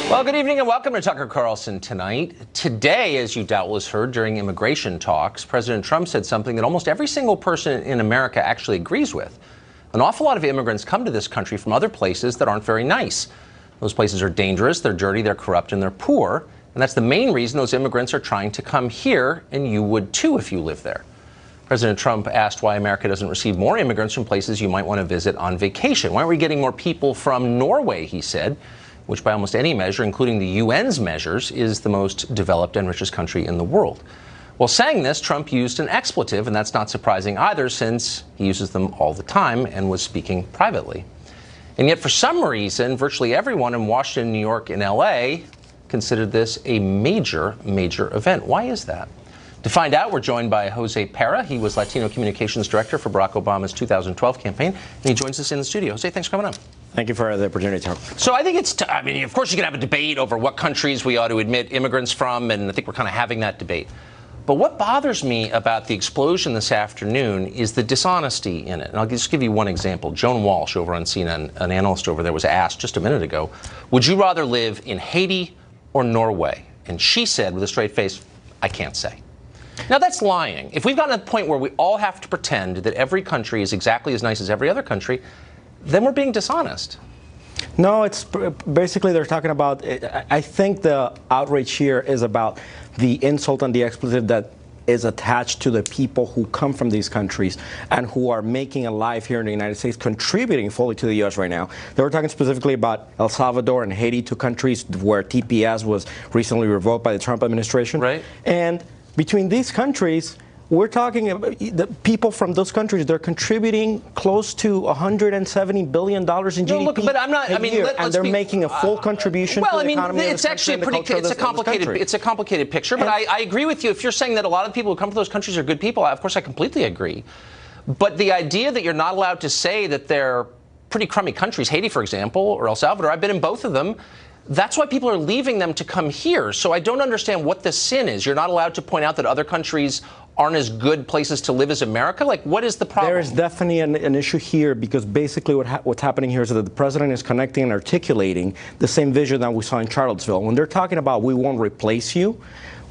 Well, good evening and welcome to Tucker Carlson Tonight. Today, as you doubtless heard during immigration talks, President Trump said something that almost every single person in America actually agrees with. An awful lot of immigrants come to this country from other places that aren't very nice. Those places are dangerous, they're dirty, they're corrupt, and they're poor. And that's the main reason those immigrants are trying to come here, and you would too if you live there. President Trump asked why America doesn't receive more immigrants from places you might want to visit on vacation. Why aren't we getting more people from Norway, he said, which by almost any measure, including the UN's measures, is the most developed and richest country in the world. While saying this, Trump used an expletive, and that's not surprising either, since he uses them all the time and was speaking privately. And yet, for some reason, virtually everyone in Washington, New York, and LA considered this a major, major event. Why is that? To find out, we're joined by Jose Parra. He was Latino Communications Director for Barack Obama's 2012 campaign, and he joins us in the studio. Jose, thanks for coming on. Thank you for the opportunity to talk. So I think I mean, of course, you can have a debate over what countries we ought to admit immigrants from, and I think we're kind of having that debate. But what bothers me about the explosion this afternoon is the dishonesty in it. And I'll just give you one example. Joan Walsh over on CNN, an analyst over there, was asked just a minute ago, would you rather live in Haiti or Norway? And she said with a straight face, I can't say. Now, that's lying. If we've gotten to the point where we all have to pretend that every country is exactly as nice as every other country, then we're being dishonest. No, it's basically they're talking about, I think the outrage here is about the insult and the expletive that is attached to the people who come from these countries and who are making a life here in the United States, contributing fully to the U.S. right now. They were talking specifically about El Salvador and Haiti, two countries where TPS was recently revoked by the Trump administration. Right. And between these countries, we're talking about the people from those countries. They're contributing close to $170 billion in GDP. No, look, but I'm not. I mean, and they're making a full contribution to the economy. It's actually it's a complicated picture. But I agree with you. If you're saying that a lot of the people who come from those countries are good people, of course, I completely agree. But the idea that you're not allowed to say that they're pretty crummy countries, Haiti, for example, or El Salvador, I've been in both of them. That's why people are leaving them to come here. So I don't understand what the sin is. You're not allowed to point out that other countries aren't as good places to live as America? Like, what is the problem? There is definitely an issue here because basically what's happening here is that the president is connecting and articulating the same vision that we saw in Charlottesvile. When they're talking about we won't replace you,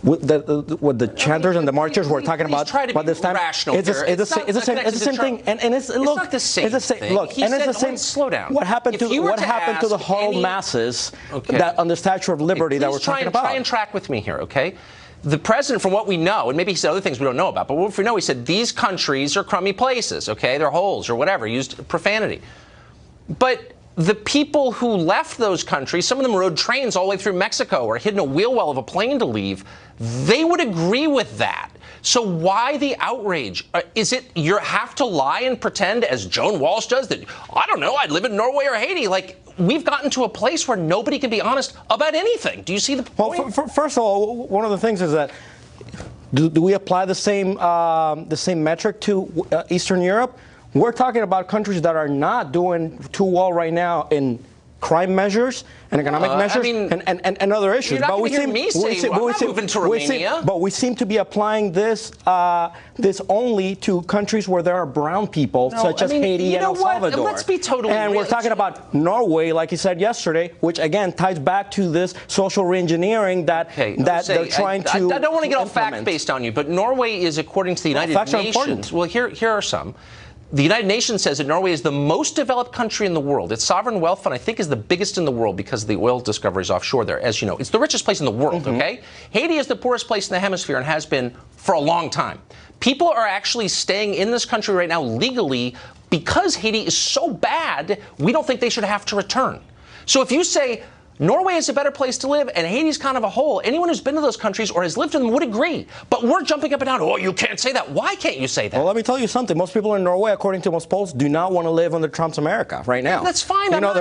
what the chanters and the marchers were talking about this time, it's the same thing. And it's not the same thing. Look, and it's the same. Slow down. What happened to the whole masses that on the Statue of Liberty that we're talking about? Try and track with me here, okay? The president, from what we know, and maybe he said other things we don't know about, but what we know, he said these countries are crummy places, okay? They're holes or whatever. He used profanity. But the people who left those countries, some of them rode trains all the way through Mexico or hid in a wheel well of a plane to leave. They would agree with that. So why the outrage? Is it you have to lie and pretend, as Joan Walsh does, that, I don't know, I'd live in Norway or Haiti? Like, we've gotten to a place where nobody can be honest about anything. Do you see the point? Well, first of all, one of the things is that do we apply the same metric to Eastern Europe? We're talking about countries that are not doing too well right now in crime measures and economic measures and other issues. But we seem to be applying this only to countries where there are brown people, such as Haiti and El Salvador. Let's be totally real. We're talking about Norway, like you said yesterday, which again ties back to this social reengineering that they're trying to. I don't want to get all fact-based on you, but Norway is, according to the United Nations. Well, here are some. The United Nations says that Norway is the most developed country in the world. Its sovereign wealth fund, I think, is the biggest in the world because of the oil discoveries offshore there. As you know, it's the richest place in the world, okay? Haiti is the poorest place in the hemisphere and has been for a long time. People are actually staying in this country right now legally because Haiti is so bad, we don't think they should have to return. So if you say Norway is a better place to live, and Haiti's kind of a hole. Anyone who's been to those countries or has lived in them would agree. But we're jumping up and down. Oh, you can't say that. Why can't you say that? Well, let me tell you something. Most people in Norway, according to most polls, do not want to live under Trump's America right now. That's fine. You're kind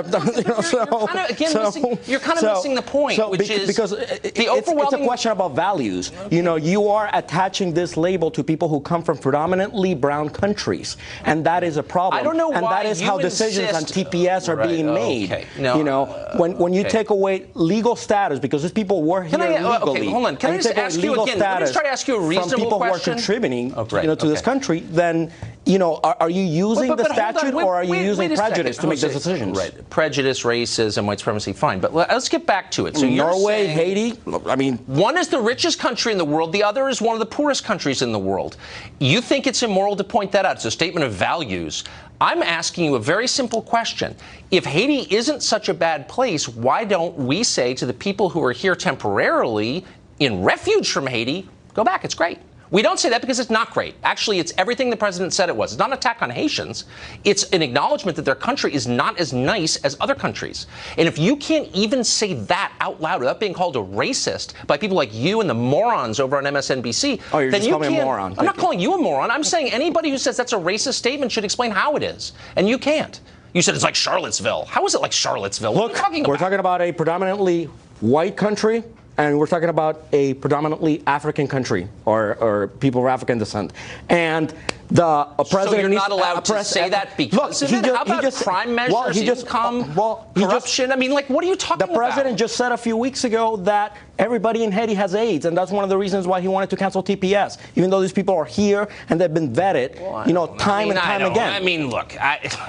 of missing the point, which is because it's a question about values. Okay. You know, you are attaching this label to people who come from predominantly brown countries, and that is a problem. I don't know why. And that is how decisions on TPS are being made. Okay. No, you know, when you take away legal status, because these people were here legally. Okay, hold on. Can I just ask you again? Let me try to ask you a reasonable question. From people who are contributing, to this country, then you know, are you using the hold on. statute or are you using prejudice to make the decisions? Right. Prejudice, racism, white supremacy, fine. But let's get back to it. So Norway, Haiti, I mean. One is the richest country in the world. The other is one of the poorest countries in the world. You think it's immoral to point that out. It's a statement of values. I'm asking you a very simple question. If Haiti isn't such a bad place, why don't we say to the people who are here temporarily in refuge from Haiti, go back, it's great. We don't say that because it's not great. Actually, it's everything the president said it was. It's not an attack on Haitians. It's an acknowledgement that their country is not as nice as other countries. And if you can't even say that out loud without being called a racist by people like you and the morons over on MSNBC, oh, you're then just calling me a moron. I'm not calling you a moron. I'm saying anybody who says that's a racist statement should explain how it is. And you can't. You said it's like Charlottesville. How is it like Charlottesville? Look, we're talking about a predominantly white country. And we're talking about a predominantly African country or people of African descent. And the president. So you're not allowed to say that because of it? How about crime measures, income, corruption? I mean, like, what are you talking about? The president just said a few weeks ago that everybody in Haiti has AIDS, and that's one of the reasons why he wanted to cancel TPS, even though these people are here and they've been vetted, time and time again. I mean, look.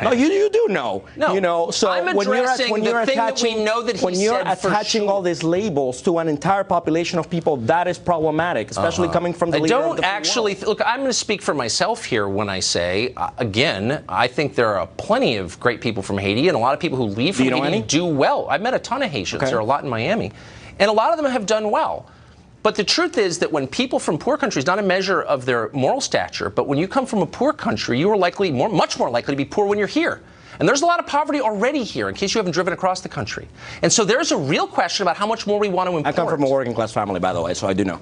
No, you do know. No, you know, so I'm addressing when you're attaching, when you're attaching all these labels to an entire population of people, that is problematic, especially coming from the leader of the free world. I don't actually look. I'm going to speak for myself here when I say, again, I think there are plenty of great people from Haiti, and a lot of people who leave from Haiti do well. I've met a ton of Haitians. There are a lot in Miami, and a lot of them have done well. But the truth is that when people from poor countries, not a measure of their moral stature, but when you come from a poor country, you are likely, much more likely to be poor when you're here. And there's a lot of poverty already here, in case you haven't driven across the country. And so there's a real question about how much more we want to import. I come from a working class family, by the way, so I do know.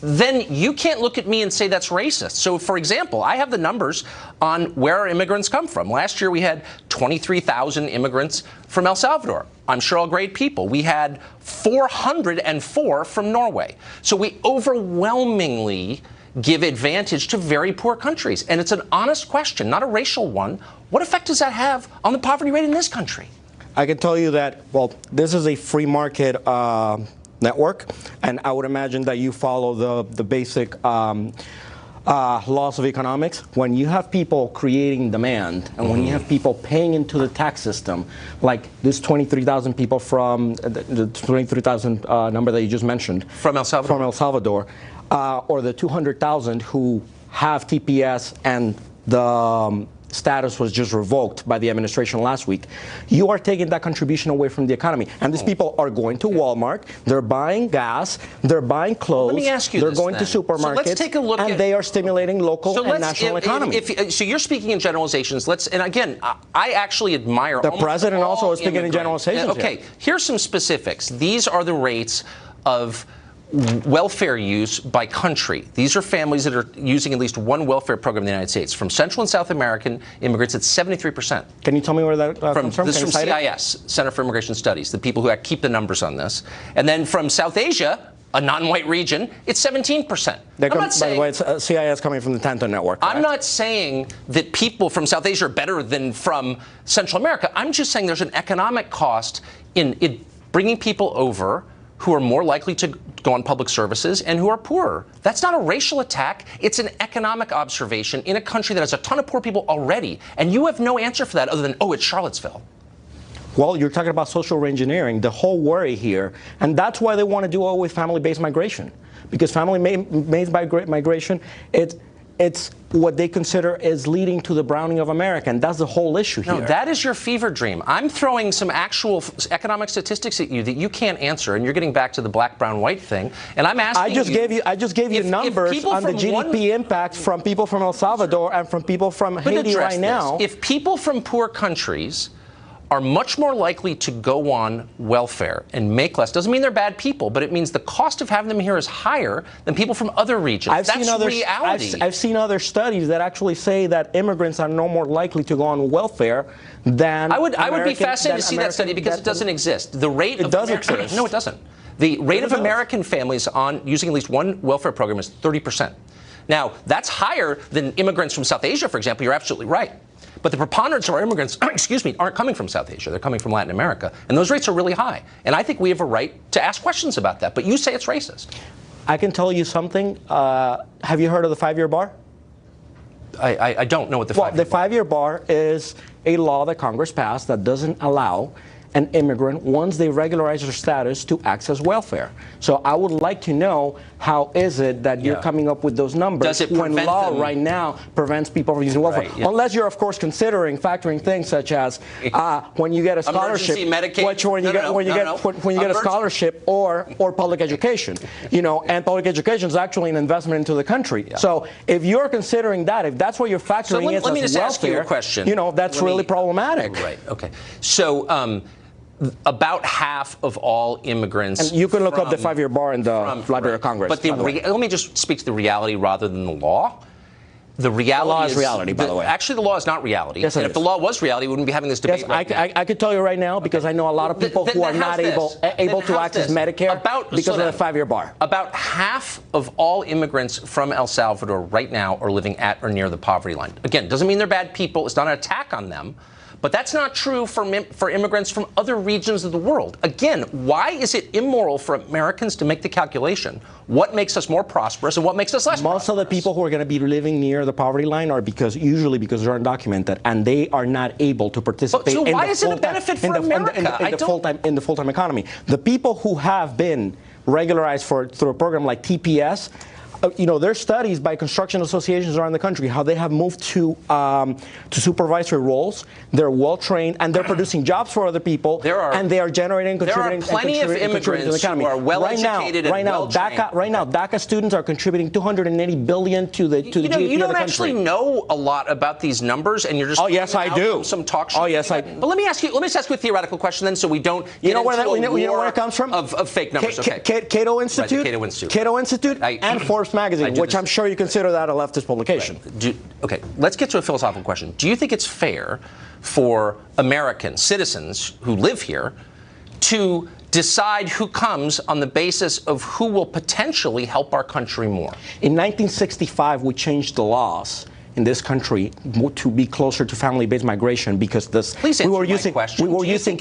Then you can't look at me and say that's racist. So, for example, I have the numbers on where our immigrants come from. Last year we had 23,000 immigrants from El Salvador. I'm sure all great people. We had 404 from Norway. So we overwhelmingly give advantage to very poor countries. And it's an honest question, not a racial one. What effect does that have on the poverty rate in this country? I can tell you that, well, this is a free market network, and I would imagine that you follow the basic laws of economics. When you have people creating demand, and when you have people paying into the tax system, like this 23,000 people from the 23,000 number that you just mentioned. From El Salvador. Or the 200,000 who have TPS and the status was just revoked by the administration last week. You are taking that contribution away from the economy. And these people are going to Walmart, they're buying gas, they're buying clothes, Let me ask you they're this, going then. to supermarkets, so let's take a look and they are stimulating local and national economy. So you're speaking in generalizations. And again, I actually admire the president also is speaking in generalizations. Okay, here's some specifics. These are the rates of welfare use by country. These are families that are using at least one welfare program in the United States. From Central and South American immigrants, it's 73%. Can you tell me where that comes from? This is from CIS, Center for Immigration Studies, the people who keep the numbers on this. And then from South Asia, a non-white region, it's 17%. By the way, it's CIS coming from the Tanto Network. I'm not saying that people from South Asia are better than from Central America. I'm just saying there's an economic cost in bringing people over who are more likely to go on public services and who are poorer. That's not a racial attack. It's an economic observation in a country that has a ton of poor people already. And you have no answer for that other than, oh, it's Charlottesville. Well, you're talking about social reengineering, the whole worry here. And that's why they want to do away with family-based migration. Because family-based migration, it's what they consider is leading to the browning of America, and that's the whole issue here. No, that is your fever dream. I'm throwing some actual economic statistics at you that you can't answer, and you're getting back to the black, brown, white thing. And I'm asking I just gave you numbers on the GDP impact from people from El Salvador and from people from Haiti right now. If people from poor countries are much more likely to go on welfare and make less. Doesn't mean they're bad people, but it means the cost of having them here is higher than people from other regions. That's reality. I've seen other studies that actually say that immigrants are no more likely to go on welfare than I would be fascinated to see that study because it doesn't exist. The rate it does exist. No, it doesn't. The rate of American families on using at least one welfare program is 30%. Now, that's higher than immigrants from South Asia, for example. You're absolutely right. But the preponderance of our immigrants, aren't coming from South Asia. They're coming from Latin America. And those rates are really high. And I think we have a right to ask questions about that. But you say it's racist. I can tell you something. Have you heard of the 5-year bar? I don't know what the 5-year bar is. Well, the 5-year bar is a law that Congress passed that doesn't allow an immigrant, once they regularize their status, to access welfare. So I would like to know, how is it that you're coming up with those numbers Does it when law them? Right now prevents people from using welfare? Right, yeah. Unless you're, of course, factoring things such as when you get a scholarship, when you get a scholarship or public education, and public education is actually an investment into the country. Yeah. So if you're considering that, if that's what you're factoring in, let me just welfare, ask you a question. That's really problematic. Right. Okay. So. About half of all immigrants. And you can look up the 5-year bar in the Library of Congress. But let me just speak to the reality rather than the law. The law is reality, by the way. Actually, the law is not reality. Yes, and if the law was reality, we wouldn't be having this debate right now. I could tell you right now, because I know a lot of people who are not able to access Medicare because of the 5-year bar. About half of all immigrants from El Salvador right now are living at or near the poverty line. Again, doesn't mean they're bad people. It's not an attack on them. But that's not true for immigrants from other regions of the world. Again, why is it immoral for Americans to make the calculation? What makes us more prosperous and what makes us less prosperous? Most of the people who are going to be living near the poverty line are usually because they're undocumented and they are not able to participate in the full-time economy. The people who have been regularized through a program like TPS, there's studies by construction associations around the country how they have moved to supervisory roles. They're well trained and they're producing jobs for other people. And they are generating, contributing, there are plenty of immigrants to the economy. Who are well educated and well trained. Right now, DACA students are contributing $280 billion to the GDP of the country. You don't actually know a lot about these numbers, and you're just yes, I do. Some talk show. Oh yes, I. But let me ask you a theoretical question then, so we don't get into where it comes from? Of fake numbers. Cato Institute. Right, Cato Institute. Cato Institute and Forbes magazine, which I'm sure you consider that a leftist publication. Right. Okay, let's get to a philosophical question. Do you think it's fair for American citizens who live here to decide who comes on the basis of who will potentially help our country more? In 1965, we changed the laws in this country to be closer to family-based migration because we were using quotas. We were using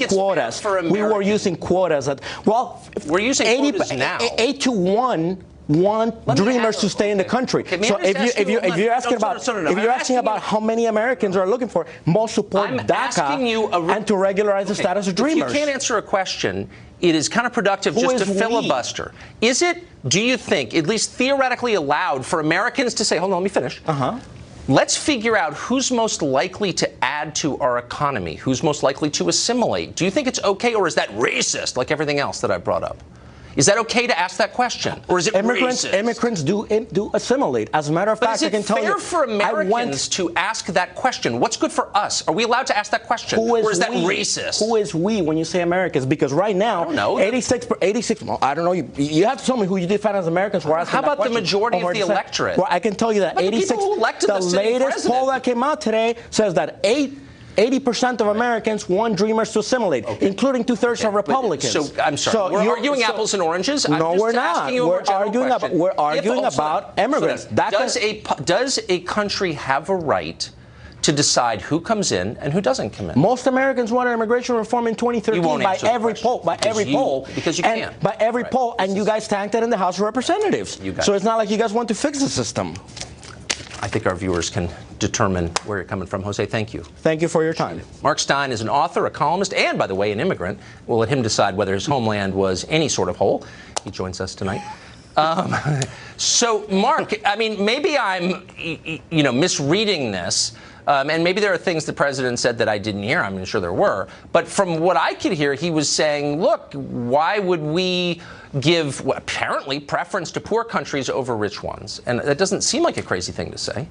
quotas we're using quotas now. 8 to 1 want dreamers to stay in the country. Okay, so if you're asking about how many Americans are looking for, most support DACA and to regularize the status of dreamers. If you can't answer a question, it is counterproductive just to filibuster. Is it, do you think, at least theoretically allowed for Americans to say, hold on, let me finish. Let's figure out who's most likely to add to our economy, who's most likely to assimilate. Do you think it's okay, or is that racist, like everything else that I brought up? Is that okay to ask that question, or is it racist? Immigrants do assimilate. As a matter of fact, I can tell you. Is it fair for Americans to ask that question? What's good for us? Are we allowed to ask that question, or is that racist? Who is we when you say Americans? Because right now, 86. Well, I don't know. You have to tell me who you define as Americans. How about the majority of the electorate? Well, I can tell you that 86. The latest poll that came out today says that 80% of Americans want dreamers to assimilate, including 2/3 of Republicans. So I'm sorry. We're arguing apples and oranges. No, we're not. We're arguing about immigrants. Does a country have a right to decide who comes in and who doesn't come in? Most Americans wanted immigration reform in 2013 by every poll. Because you can't. By every poll, and you guys tanked it in the House of Representatives. So it's not like you guys want to fix the system. I think our viewers can determine where you're coming from. Jose, thank you. Thank you for your time. Mark Steyn is an author, a columnist, and, by the way, an immigrant. We'll let him decide whether his homeland was any sort of hole. He joins us tonight. So, Mark, I mean, maybe I'm, misreading this. And maybe there are things the president said that I didn't hear. I'm sure there were. But from what I could hear, he was saying, look, why would we give, apparently, preference to poor countries over rich ones? And that doesn't seem like a crazy thing to say.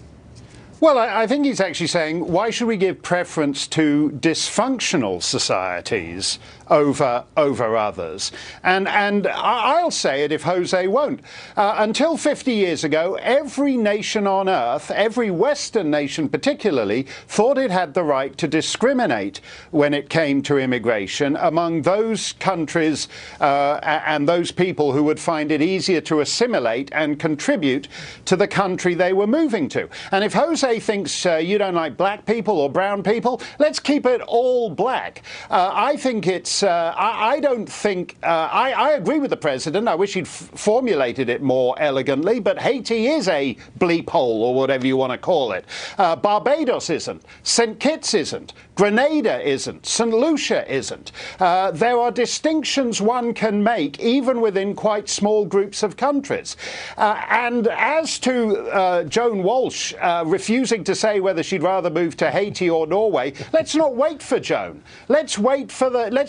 Well, I think he's actually saying, why should we give preference to dysfunctional societies over others? And I'll say it if Jose won't. Until 50 years ago, every nation on earth, every Western nation particularly, thought it had the right to discriminate when it came to immigration among those countries and those people who would find it easier to assimilate and contribute to the country they were moving to. And if Jose Jose thinks you don't like black people or brown people, let's keep it all black. I think it's, I don't think, I agree with the president. I wish he'd formulated it more elegantly, but Haiti is a bleep hole, or whatever you want to call it. Barbados isn't. St. Kitts isn't. Grenada isn't. St. Lucia isn't. There are distinctions one can make, even within quite small groups of countries. And as to Joan Walsh refusing to say whether she'd rather move to Haiti or Norway, let's not wait for Joan. Let's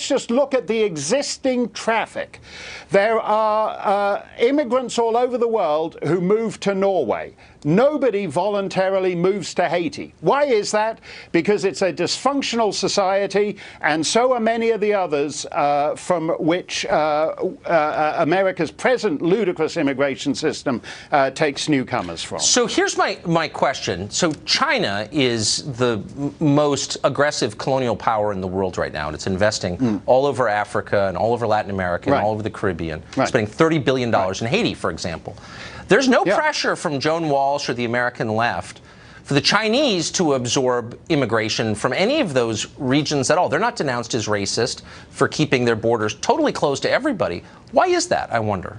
just look at the existing traffic. There are immigrants all over the world who move to Norway. Nobody voluntarily moves to Haiti. Why is that? Because it's a dysfunctional society, and so are many of the others from which America's present ludicrous immigration system takes newcomers from. So here's my question. So China is the most aggressive colonial power in the world right now, and it's investing all over Africa and all over Latin America and all over the Caribbean, spending $30 billion in Haiti, for example. There's no pressure from Joan Walsh or the American left for the Chinese to absorb immigration from any of those regions at all. They're not denounced as racist for keeping their borders totally closed to everybody. Why is that, I wonder?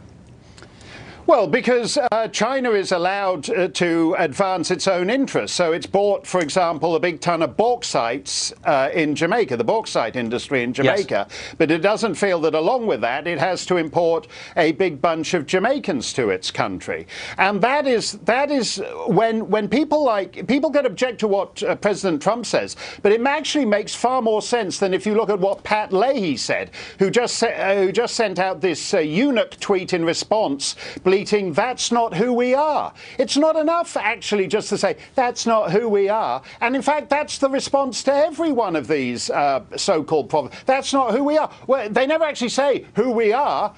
Well, because China is allowed to advance its own interests. So it's bought, for example, a big ton of bauxites in Jamaica, the bauxite industry in Jamaica. Yes. But it doesn't feel that along with that, it has to import a big bunch of Jamaicans to its country. And that is when people can object to what President Trump says, but it actually makes far more sense than if you look at what Pat Leahy said, who just sent out this eunuch tweet in response, bleating, "That's not who we are." It's not enough, actually, just to say, "That's not who we are." And in fact, that's the response to every one of these so-called problems. That's not who we are. Well, they never actually say who we are.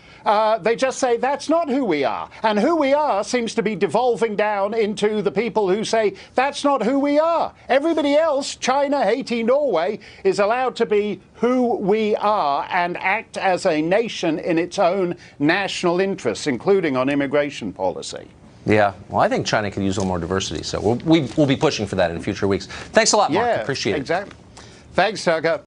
They just say, "That's not who we are." And who we are seems to be devolving down into the people who say, "That's not who we are." Everybody else, China, Haiti, Norway, is allowed to be who we are and act as a nation in its own national interests, including on immigration policy. Yeah, well, I think China could use a little more diversity, so we'll be pushing for that in future weeks. Thanks a lot, Mark. Appreciate it. Exactly. Thanks, Tucker.